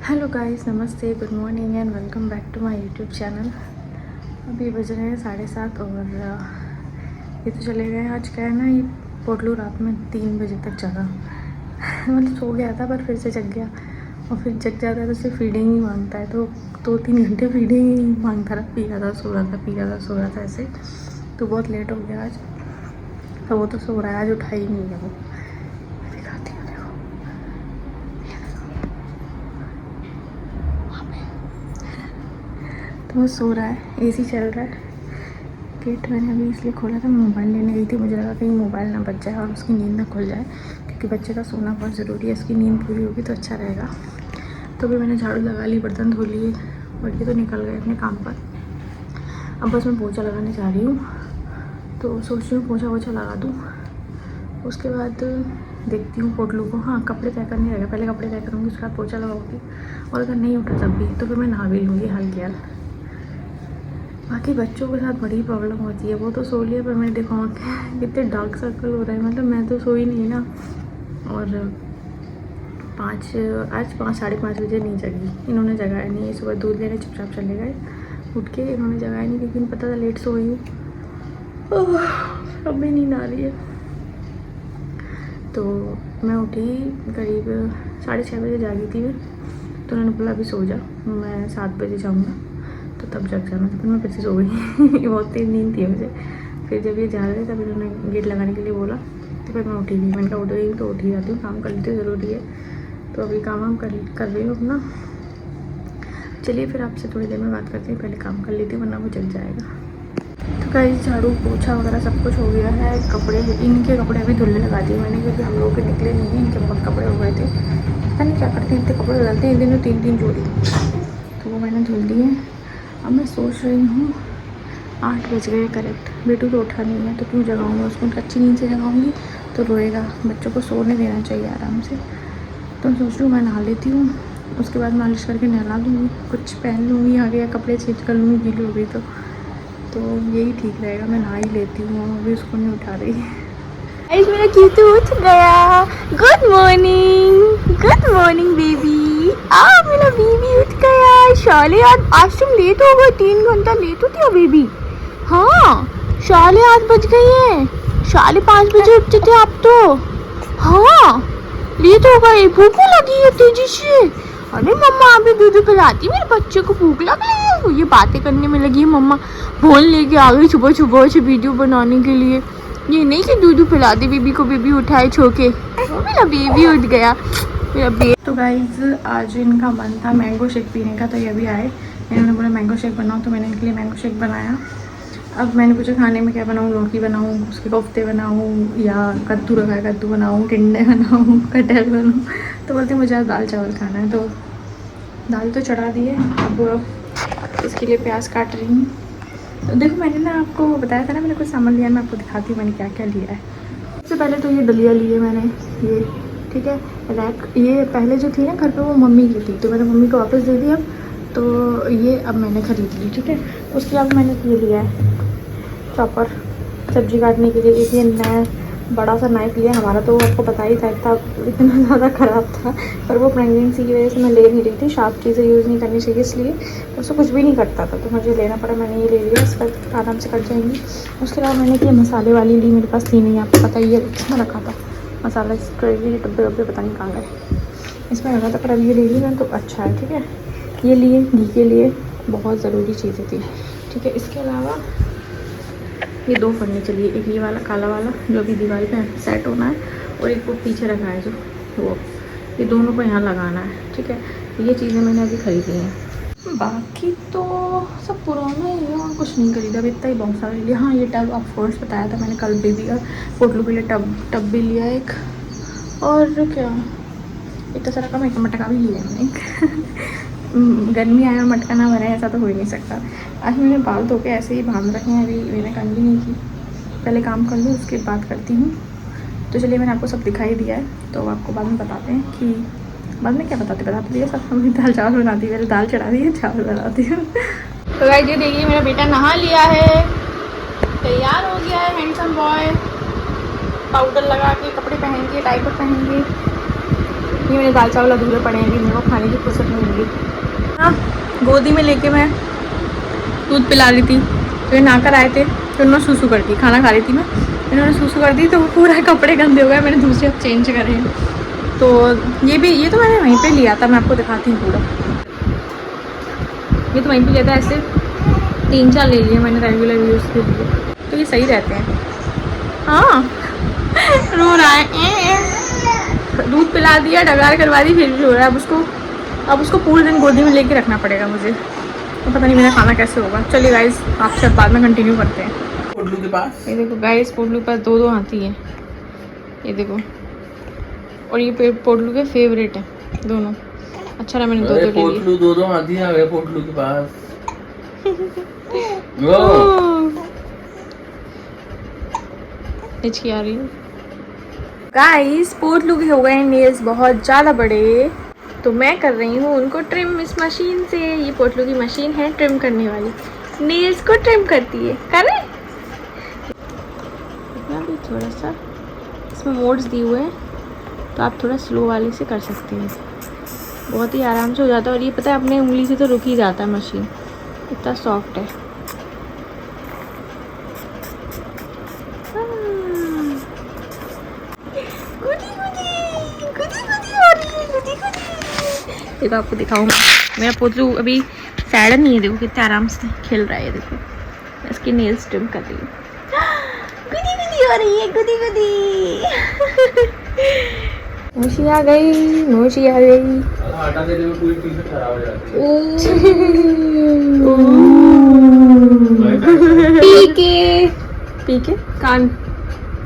Hello guys, नमस्ते, good morning and welcome back to my YouTube channel. अभी बज रहे हैं 7:30 और ये तो चले गए। आज क्या है ना, ये पोटलू रात में 3 बजे तक जगा। मतलब सो गया था पर फिर से जग गया और फिर जग जाता है तो सिर्फ फीडिंग ही मांगता है। तो 2-3 घंटे फीडिंग ही मांगता रहा, पी रहा था, सो रहा था, पी रहा था, सो रहा था ऐसे। तो बहुत लेट हो गया आज। तो वो तो सो रहा है, आज उठा ही नहीं है वो। दिखाती हूँ, देखो तो वो सो रहा है, एसी चल रहा है। गेट मैंने अभी इसलिए खोला था, मैं मोबाइल लेने गई थी। मुझे लगा कहीं मोबाइल ना बच जाए और उसकी नींद ना खुल जाए, क्योंकि बच्चे का सोना बहुत ज़रूरी है। उसकी नींद पूरी होगी तो अच्छा रहेगा। तो भी मैंने झाड़ू लगा ली, बर्तन धो लिए और ये तो निकल गए अपने काम पर। अब बस मैं पोछा लगाने जा रही हूँ। तो सोच रही हूँ पोछा वोछा लगा दूँ, उसके बाद देखती हूँ पोटलू को। हाँ, कपड़े तय करने रहेगा, पहले कपड़े तय करूँगी, उसके बाद पोछा लगाऊँगी। और अगर नहीं उठा तब भी तो फिर मैं नहा भी लूँगी हाल के हाल। बाकी बच्चों के साथ बड़ी प्रॉब्लम होती है। वो तो सो लिया पर मैंने देखा कितने डार्क सर्कल हो रहे हैं। मतलब मैं तो सोई नहीं ना। और आज 5-5:30 बजे नहीं जगी। इन्होंने जगाया नहीं है। सुबह दूध लेने चुपचाप चले गए उठ के। इन्होंने जगाया नहीं क्योंकि इन्हें पता था लेट सो गई हूँ। अब भी नींद आ रही है। तो मैं उठी करीब 6:30 बजे जागी थी मैं। तो उन्होंने बोला अभी सो जा, मैं 7 बजे जाऊँगा तो तब जग जाना। तो फिर मैं फिर से सो गई। बहुत तेज नींद थी मुझे। फिर जब ये जा रहे तब इन्होंने गेट लगाने के लिए बोला तो फिर मैं उठी नहीं। मैंने कहा उठ रही हूँ तो उठ ही जाती हूँ, काम कर लेती हूँ, ज़रूरी है। तो अभी काम वाम कर रही हूँ अपना। चलिए फिर आपसे थोड़ी देर में बात करते हैं। पहले काम कर लेती हूँ वरना वो जग जाएगा। तो गाइस, झाड़ू पोछा वगैरह सब कुछ हो गया है। कपड़े, इनके कपड़े अभी धुलने लगा दिए मैंने, क्योंकि हम लोग के निकले नहीं हैं। इनके बहुत कपड़े हो गए थे। पता नहीं क्या करते हैं, इतने कपड़े डालते हैं एक दिन में 3-3 जोड़ी। तो वो मैंने धुल दिए। अब मैं सोच रही हूँ 8 बज गए करेक्ट। बेटू तो उठा नहीं है तो क्यों जगाऊँगा उसको। अच्छी नींद से जगाऊँगी तो रोएगा। बच्चों को सोने देना चाहिए आराम से। तो मैं सोच रही हूँ मैं नहा लेती हूँ, उसके बाद मालिश करके नहला दूँगी, कुछ पहन लूँगी आगे या कपड़े चेंज कर लूँगी गीली हो गई तो यही ठीक रहेगा। मैं नहा ही लेती हूँ, अभी उसको नहीं उठा रही। गाइस, मेरा कीतू उठ गया। Good morning baby. मेरा बेबी उठ गया। शाले आज तुम लेट हो गए, 3 घंटा लेट होती हो बेबी। हाँ, 8:30 बज गई है। 5:30 बजे उठते थे आप तो। हाँ, लेट हो गए। भूख लगी है तेजी से। अरे मम्मा अभी दूध पिलाती, मेरे बच्चे को भूख लग रही है। ये बातें करने में लगी है मम्मा। फोन लेके आ गई सुबह सुबह से वीडियो बनाने के लिए। ये नहीं कि दूध पिला दे बेबी को, बेबी उठाए छोके। मेरा बेबी उठ गया, मेरा बेबी। तो गाइज, आज इनका मन था मैंगो शेक पीने का, तो ये भी आए। इन्होंने बोला मैंगो शेक बनाओ, तो मैंने इनके लिए मैंगो शेक बनाया। अब मैंने पूछा खाने में क्या बनाऊँ, लौकी बनाऊँ, उसके कोफ्ते बनाऊँ या कद्दू रखा है कद्दू बनाऊँ, टिंडे बनाऊँ, कटहल बनाऊँ। तो बोलते मुझे आज दाल चावल खाना है। तो दाल तो चढ़ा दी है, अब इसके लिए प्याज काट रही हूँ। तो देखो, मैंने ना आपको बताया था ना मैंने कुछ सामान लिया, मैं आपको दिखाती हूँ मैंने क्या क्या लिया है। सबसे पहले तो ये दलिया लिए मैंने, ये ठीक है। रैक, ये पहले जो थी ना घर पे वो मम्मी की थी, तो मैंने मम्मी को वापस दे दी अब। तो ये अब मैंने खरीद ली, ठीक है। उसके बाद मैंने ये लिया है चॉपर, सब्जी काटने के लिए। एक ये नया बड़ा सा नाइफ लिया। हमारा तो आपको पता ही था इतना ज़्यादा ख़राब था, पर वो प्रेगनेंसी की वजह से मैं ले नहीं रही थी। शार्प चीज़ें यूज़ नहीं करनी चाहिए, इसलिए उससे कुछ भी नहीं करता था, तो मुझे लेना पड़ा। मैंने ये ले लिया, इस पर आराम से कट जाएंगी। उसके बाद मैंने ये मसाले वाली ली, मेरे पास थी नहीं, आपको पता ही है इसमें रखा था मसाला। ये डब्बे वब्बे पता नहीं कहाँ गए, इसमें रखा था, पर अब ये ले ली मैंने, तो अच्छा है, ठीक है। ये लिए घी के लिए, बहुत ज़रूरी चीज़ें थी, ठीक है। इसके अलावा ये 2 फर्नीचर चलिए, एक ये वाला काला वाला जो अभी दीवार पे सेट होना है, और एक वो पीछे रखा है जो वो, ये दोनों को यहाँ लगाना है, ठीक है। ये चीज़ें मैंने अभी खरीदी हैं। बाकी तो सब पुराना ही है और कुछ नहीं खरीदा, अब इतना ही बहुत सारा लिया। हाँ, ये टब ऑफकोर्स बताया था मैंने कल, बेबी का पोटलू के लिए टब भी लिया एक। और क्या, इतना सारा का मटका भी लिया मैंने एक। गर्मी आया और मटका ना भरे, ऐसा तो हो ही नहीं सकता। आज मैंने बाल धो के ऐसे ही बांध रखे हैं, अभी मैंने कंघी नहीं की। पहले काम कर लूँ उसके बाद करती हूँ। तो चलिए, मैंने आपको सब दिखाई दिया है, तो आपको बाद में बताते हैं कि बाद में क्या बताते दिए सब। हमें दाल चावल बनाती है, पहले दाल चढ़ा दी है, चावल बनाती हूँ। तो गाइस, ये देखिए मेरा बेटा नहा लिया है, तैयार हो गया है, हैंडसम बॉय। पाउडर लगा के, कपड़े पहन के, डायपर पहन के ये मेरे दाल चावल अधूरे पड़े हैं, अभी मेरे को खाने की फुर्सत नहीं मिली। हाँ, गोदी में लेके मैं दूध पिला रही थी, तो ये नहाकर आए थे, तो उन्होंने सूसू कर दी। खाना खा रही थी मैं, इन्होंने सूसू कर दी, तो वो पूरा कपड़े गंदे हो गए। मैंने दूसरे अब चेंज करे हैं। तो ये तो मैंने वहीं पे लिया था, मैं आपको दिखाती हूँ पूरा। ये तो वहीं पे लिया था, ऐसे 3-4 ले लिए मैंने रेगुलर यूज़ के लिए, तो ये सही रहते हैं। हाँ रो रहा है, दूध पिला दिया, डगार करवा दी, फिर भी रो रहा है। अब उसको पूरे दिन गोदी में लेके रखना पड़ेगा मुझे, तो पता नहीं मेरा खाना कैसे होगा। चलिए गाइस, आपसे बाद में कंटिन्यू करते हैं। पोटलू के पास ये देखो गाइस, पोटलू के पास 2 हाथी हैं, ये देखो। और ये पोटलू के फेवरेट है दोनों। अच्छा रहा मैंने 2 ले लिए। पोटलू 2 हाथी आ गए पोटलू के पास। हिचकी आ रही है गाइस। पोटलू के हो गए नेल्स बहुत ज़्यादा बड़े, तो मैं कर रही हूँ उनको ट्रिम इस मशीन से। ये पोटलू की मशीन है ट्रिम करने वाली, नेल्स को ट्रिम करती है। करें इतना भी थोड़ा सा, इसमें मोड्स दिए हुए हैं, तो आप थोड़ा स्लो वाले से कर सकते हैं, बहुत ही आराम से हो जाता है। और ये पता है अपने उंगली से तो रुक ही जाता है मशीन, इतना सॉफ्ट है। देखो आपको दिखाऊँ मैं, मेरा पोतलू अभी सैड नहीं है, देखो कितने आराम से खेल रहा है। देखो मैं इसके नेल्स ट्रिम कर रही हूँ। गुदी गुदी हो रही है, गुदी गुदी। मोशी आ गई, मोशी आ गई। आटा देने में पूरी टी-शर्ट खराब हो जाती है। पीके कान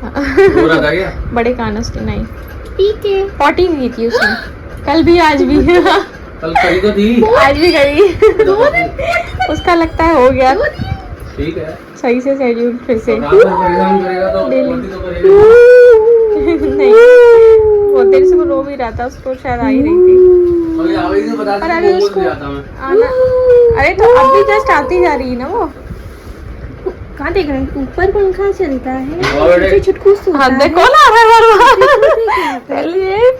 रो रहा था क्या? बड़े कान उसके, नहीं पीके पॉटी की थी उसने, कल भी आज भी। कल करी तो थी, आज भी करी। उसका लगता है हो गया ठीक है, सही से शेड्यूल फिर से। परेशान करेगा तो पोटी तो करेगा। नहीं, बहुत देर से वो रो भी रहा था, उसको शायद आ ही रही थी। अभी आवाज़ से बता पर दे, अभी उसको जाता मैं। आना, अरे तो अभी जस्ट आती जा रही है ना वो। कहाँ देख रहे हैं, ऊपर पंखा चलता है, छुटकू सोता है। कौन आ रहा है बार बार?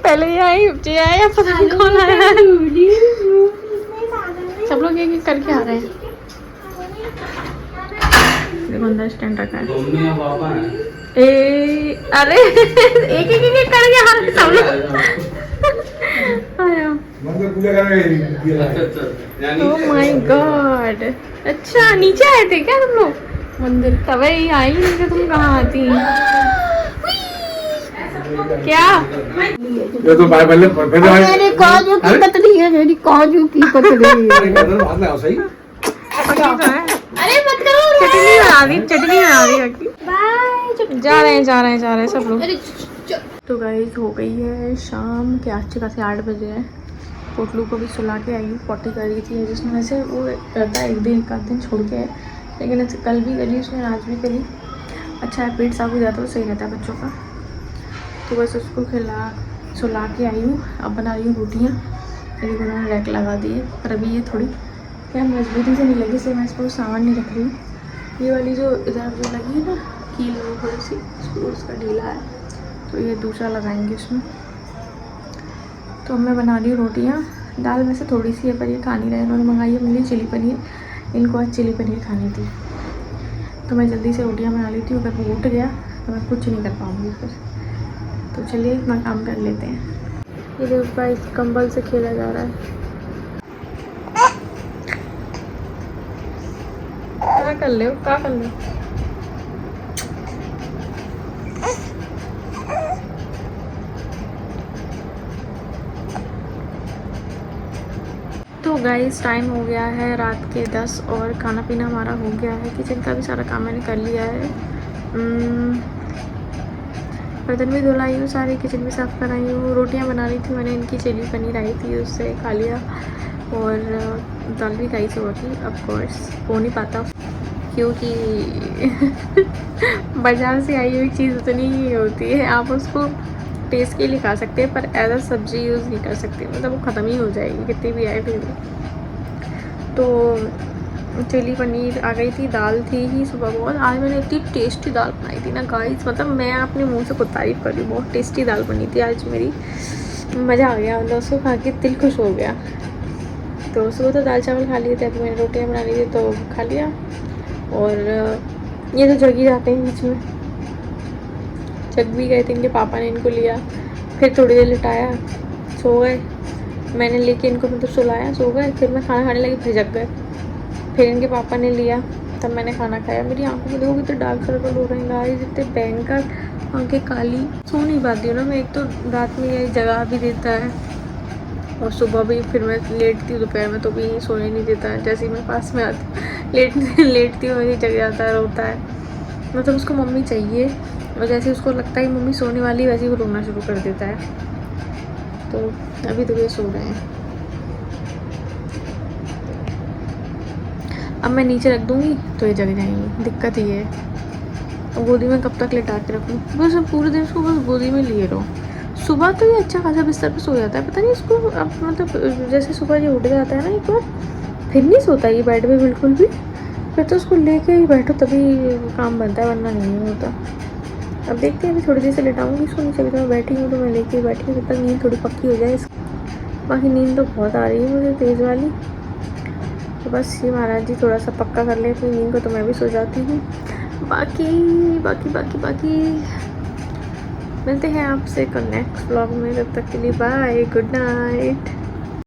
पहले ये आई, ये आया, पता नहीं कौन आया है। सब लोग ये करके आ रहे हैं। देखो अंदर स्टैंड रखा है। मम्मी और पापा हैं। अरे एक एक करके आ रहे हैं सब लोग। आया। ओह माय गॉड, अच्छा नीचे आए थे क्या तुम लोग मंदिर? तभी आई नहीं तो तुम कहाँ आती? क्या ये तो भाई पहले मेरे काजू की कतली है, मेरी काजू की कतली। बात ना सही। अरे मत करो, चटनी बना दी बाकी। जा रहे हैं सब लोग। तो गाइस हो गई है शाम के अच्छे खासे 8 बजे है। पोटलू को भी सुला के आई हूँ, पॉटी कर रही थी जिसमें वैसे वो करता है एक आध दिन छोड़ के है, लेकिन ऐसे कल भी करी उसने, आज भी करी। अच्छा है, पेट साफ हो जाता है तो सही रहता है बच्चों का। तो बस उसको सुला के आई हूँ। अब बना रही हूँ रोटियाँ, मेरी उन्होंने रैक लगा दी है, पर अभी ये थोड़ी क्या मजबूती से नहीं लगी, से मैं इसको सामान नहीं रख रही हूँ। ये वाली जो इधर जो लगी है ना कील, वो थोड़ी सी उसका ढीला है, तो ये दूसरा लगाएंगे इसमें। तो अब मैं बना रही हूँ रोटियाँ। दाल में से थोड़ी सी है, पर ये खा नहीं रहे, इन्होंने मंगाई है मेरे लिए चिली पनीर, इनको आज चिली पनीर खानी थी, तो मैं जल्दी से रोटियाँ बना ली थी। अगर वो उठ गया तो मैं कुछ नहीं कर पाऊँगी फिर। तो चलिए इतना काम कर लेते हैं। ये देखो गाइस, कंबल से खेला जा रहा है। क्या कर ले हो? तो गाइस टाइम हो गया है रात के 10 और खाना पीना हमारा हो गया है। किचन का भी सारा काम मैंने कर लिया है। बर्तन भी धुलाई हूँ, सारी किचन भी साफ़ कराई हूँ। रोटियाँ बना रही थी मैंने, इनकी चिली पनीर आई थी उससे खा लिया, और दाल भी खाई सुबह की। ऑफकोर्स हो नहीं पाता क्योंकि बाज़ार से आई हुई चीज़ उतनी ही होती है, आप उसको टेस्ट के लिए खा सकते हैं, पर एज अ सब्ज़ी यूज़ नहीं कर सकते, मतलब वो ख़त्म ही हो जाएगी कितनी भी आए फिर भी। तो चिली पनीर आ गई थी, दाल थी ही सुबह बहुत। आज मैंने इतनी टेस्टी दाल बनाई थी ना गाइस, मतलब मैं अपने मुंह से खुद तारीफ़ कर रही हूँ, बहुत टेस्टी दाल बनी थी आज मेरी। मज़ा आ गया, मतलब उसको खा के दिल खुश हो गया। तो सुबह तो दाल चावल खा लिए थे, अभी मैंने रोटियाँ बना ली थी तो खा लिया। और ये तो जग ही जाते हैं बीच में, जग भी गए थे, इनके पापा ने इनको लिया, फिर थोड़ी देर लिटाया, सो गए। मैंने लेके इनको मतलब सुलाया, सो गए, फिर मैं खाना खाने लगी, फिर जग गए। फिर इनके पापा ने लिया, तब मैंने खाना खाया। मेरी आंखों में देखो कितने डार्क सर्कल हो रहे हैं गाइस, इतने भयंकर, आंखें काली। सो नहीं पाती हूँ ना मैं, एक तो रात में यही जगा भी देता है और सुबह भी फिर मैं लेटती हूँ दोपहर में तो भी सोने नहीं देता है। जैसे ही मैं पास में आती लेटती हूँ वही जग जाता है, रोता है, मतलब उसको मम्मी चाहिए। और जैसे उसको लगता है मम्मी सोने वाली, वैसे ही वो रोना शुरू कर देता है। तो अभी तो ये सो रहे हैं। अब मैं नीचे रख दूँगी तो ये जग जाएंगी, दिक्कत ये है। और गोदी में कब तक लिटा के रखूँ, बस अब पूरे दिन इसको बस गोदी में लिए रहो। सुबह तो ये अच्छा खासा बिस्तर पे सो जाता है, पता नहीं इसको अब मतलब जैसे सुबह ये उठ जाता है ना एक बार, फिर नहीं सोता ये बेड पे बिल्कुल भी। फिर तो उसको लेके ही बैठो तभी काम बनता है, वरना नहीं होता। अब देखते हैं, अभी थोड़ी देर से लेटाऊंगी इसको नीचे। अभी तो मैं बैठी हूँ तो मैं लेके ही बैठी हूँ, जब तक नींद थोड़ी पक्की हो जाए इसकी। बाकी नींद तो बहुत आ रही है मुझे, तेज़ वाली। तो बस ये महाराज जी थोड़ा सा पक्का कर ले अपनी नींद को तो मैं भी सो जाती हूँ। बाकी बाकी बाकी बाकी मिलते हैं आपसे नेक्स्ट व्लॉग में, तब तक के लिए बाय, गुड नाइट।